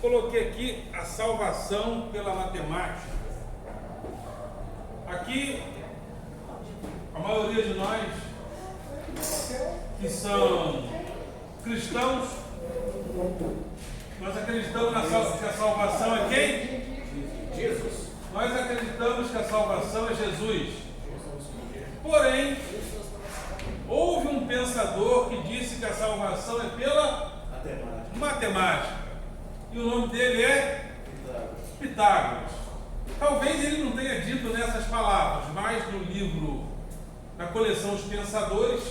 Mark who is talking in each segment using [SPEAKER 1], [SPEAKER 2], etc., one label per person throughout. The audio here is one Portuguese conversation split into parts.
[SPEAKER 1] coloquei aqui a salvação pela matemática. Aqui, a maioria de nós que são cristãos, nós acreditamos que a salvação é quem?
[SPEAKER 2] Jesus.
[SPEAKER 1] Nós acreditamos que a salvação é Jesus. Porém, houve um pensador que disse que a salvação é pela matemática. E o nome dele é Pitágoras. Talvez ele não tenha dito nessas palavras, mas no livro, na coleção Os Pensadores,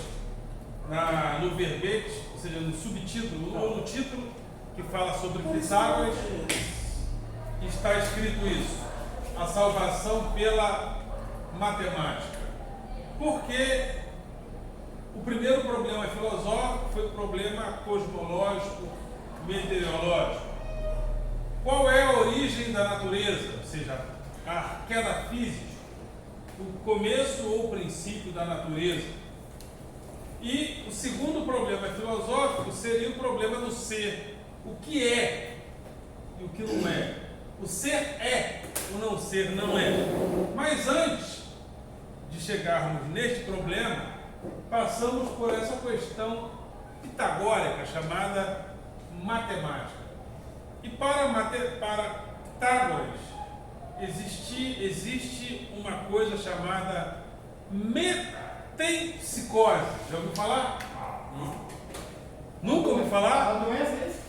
[SPEAKER 1] no verbete, ou seja, no subtítulo ou no título, que fala sobre Pitágoras, está escrito isso: a salvação pela matemática. Porque o primeiro problema filosófico foi o problema cosmológico, meteorológico. Qual é a origem da natureza? Ou seja, a queda física, o começo ou o princípio da natureza. E o segundo problema filosófico seria o problema do ser. O que é e o que não é. O ser é, o não ser não é. Mas antes de chegarmos neste problema, passamos por essa questão pitagórica chamada matemática. E para Pitágoras existe uma coisa chamada metempsicose. Já ouviu falar? Nunca ouviu falar?
[SPEAKER 3] Não é isso?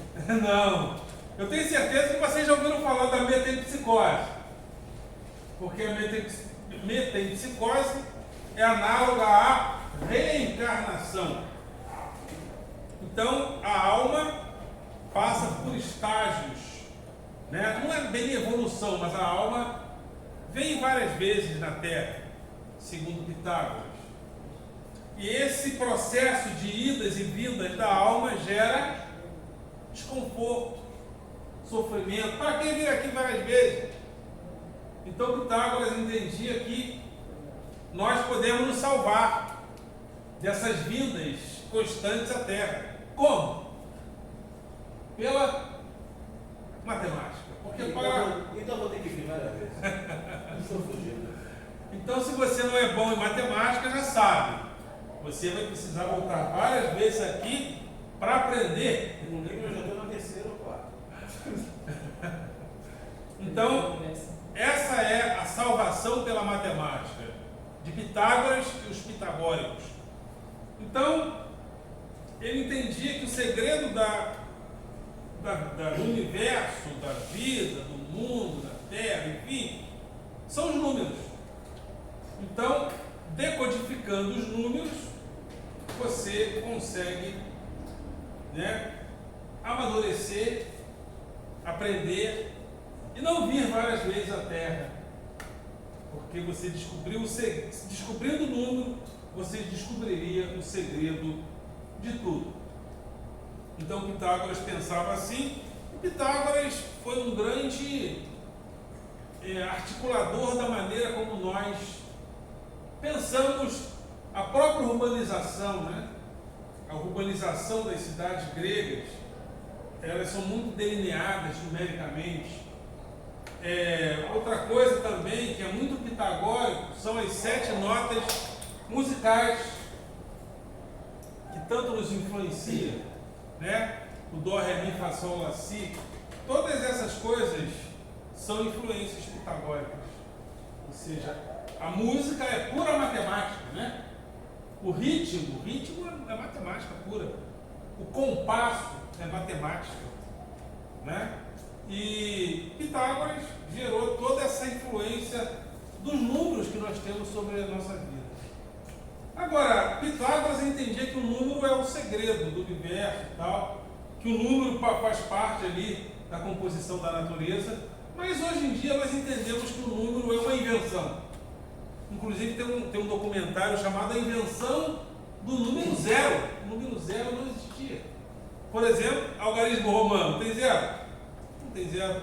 [SPEAKER 1] Não. Eu tenho certeza que vocês já ouviram falar da metempsicose. Porque a metempsicose é análoga à reencarnação. Então, a alma passa por estágios, né? Não é bem evolução, mas a alma vem várias vezes na Terra, segundo Pitágoras. E esse processo de idas e vindas da alma gera desconforto, sofrimento. Para quem vir aqui várias vezes? Então Pitágoras entendia que nós podemos nos salvar dessas vindas constantes à Terra. Como? Pela matemática. Porque
[SPEAKER 2] Então vou ter que vir várias vezes. Não estou fugindo.
[SPEAKER 1] Então, se você não é bom em matemática, já sabe. Você vai precisar voltar várias vezes aqui para aprender.
[SPEAKER 2] No livro eu já estou na terceira ou quarta.
[SPEAKER 1] Então, essa é a salvação pela matemática de Pitágoras e os pitagóricos. Então, ele entendia que o segredo do universo, da vida, do mundo, da Terra, enfim, são os números. Então, decodificando os números, você consegue, né, amadurecer, aprender e não vir várias vezes à Terra. Porque você descobrindo o número, você descobriria o segredo de tudo. Então Pitágoras pensava assim. E Pitágoras foi um grande articulador da maneira como nós pensamos a própria urbanização, né? A urbanização das cidades gregas, elas são muito delineadas numericamente. Outra coisa também que é muito pitagórico são as 7 notas musicais que tanto nos influenciam, né? O Dó, Ré, Mi, Fá, Sol, Lá, Si. Todas essas coisas são influências pitagóricas. Ou seja, a música é pura matemática, né? O ritmo é matemática pura. O compasso é matemática, né? E Pitágoras gerou toda essa influência dos números que nós temos sobre a nossa vida. Agora, Pitágoras entendia que o número é o segredo do universo e tal, que o número faz parte ali da composição da natureza, mas hoje em dia nós entendemos que o número é uma invenção. Inclusive tem um documentário chamado A Invenção do Número Zero. O número zero não existia. Por exemplo, algarismo romano, tem zero? Não tem zero.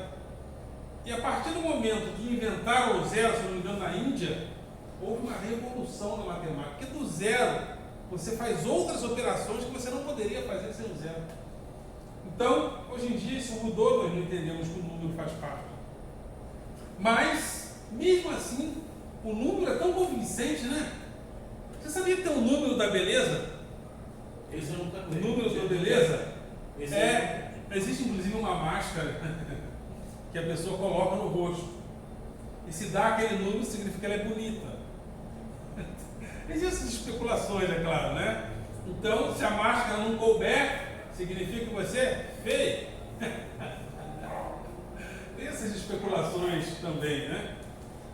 [SPEAKER 1] E a partir do momento que inventaram o zero, se não me engano, na Índia, houve uma revolução na matemática. Porque do zero, você faz outras operações que você não poderia fazer sem o zero. Então, hoje em dia isso mudou, nós não entendemos que o número faz parte. Mas, mesmo assim, o número é tão convincente, né? Você sabia que tem um número da beleza?
[SPEAKER 2] Esse eu nunca
[SPEAKER 1] O
[SPEAKER 2] vi.
[SPEAKER 1] número da beleza?
[SPEAKER 2] Esse
[SPEAKER 1] Existe inclusive uma máscara que a pessoa coloca no rosto. E se dá aquele número, significa que ela é bonita. Existem essas especulações, é claro, né? Então, se a máscara não couber, significa que você é feio. Tem essas especulações também, né?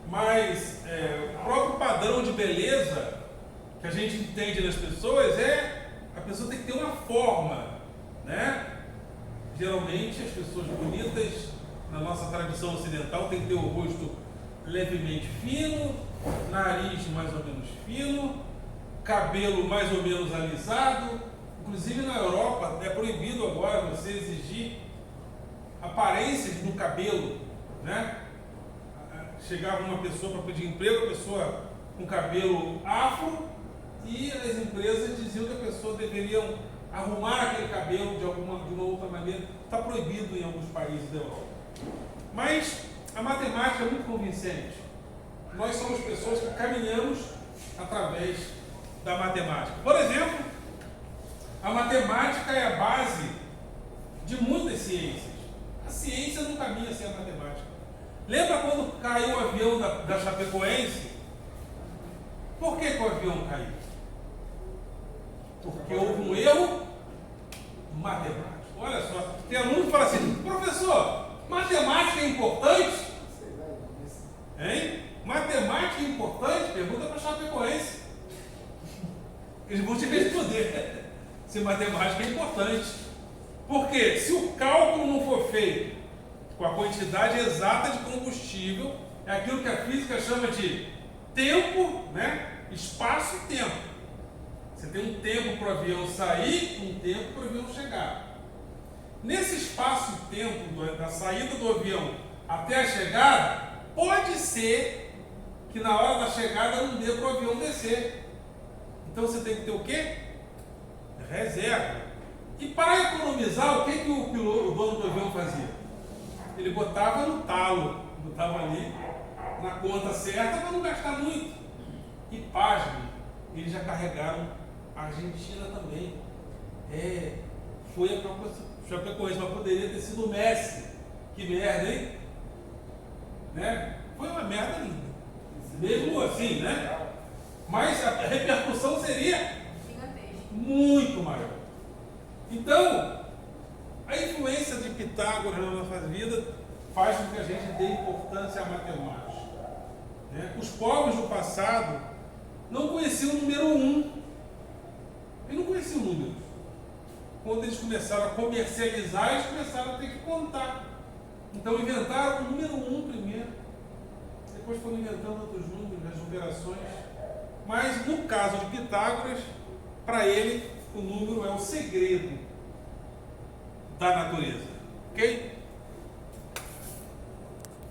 [SPEAKER 1] Mas o próprio padrão de beleza que a gente entende nas pessoas a pessoa tem que ter uma forma, né? Geralmente as pessoas bonitas, na nossa tradição ocidental, tem que ter o rosto levemente fino, nariz mais ou menos fino, cabelo mais ou menos alisado. Inclusive na Europa é proibido agora você exigir aparências no cabelo, né? Chegava uma pessoa para pedir emprego, a pessoa com cabelo afro, e as empresas diziam que a pessoa deveria arrumar aquele cabelo de uma outra maneira. Está proibido em alguns países da Europa. Mas a matemática é muito convincente. Nós somos pessoas que caminhamos através da matemática. Por exemplo, a matemática é a base de muitas ciências. A ciência não caminha sem a matemática. Lembra quando caiu o avião da Chapecoense? Por que o avião caiu? Porque houve um erro matemático. Olha só, tem aluno que fala assim: professor, matemática é importante? Hein? Matemática é importante? Pergunta para a Chapecoense. Eles vão te responder se matemática é importante. Porque se o cálculo não for feito com a quantidade exata de combustível, é aquilo que a física chama de tempo, né? Espaço e tempo. Você tem um tempo para o avião sair, um tempo para o avião chegar. Nesse espaço e tempo da saída do avião até a chegada, pode ser que na hora da chegada não dê para o avião descer. Então você tem que ter o quê? Reserva. E para economizar, o que o piloto, o dono do avião fazia? Ele botava no talo, botava ali na conta certa para não gastar muito. E pasme, eles já carregaram a Argentina também. Foi a própria Chapecoense, mas poderia ter sido o Messi. Que merda, hein? Né? Foi uma merda linda. Mesmo assim, né? Mas a repercussão seria muito maior. Então, a influência de Pitágoras na nossa vida faz com que a gente dê importância à matemática. Né? Os povos do passado não conheciam o número 1. Eles não conheciam números. Quando eles começaram a comercializar, eles começaram a ter que contar. Então inventaram o número 1 primeiro. Depois foram inventando outros números, as operações. Mas no caso de Pitágoras, para ele, o número é o segredo da natureza. Ok?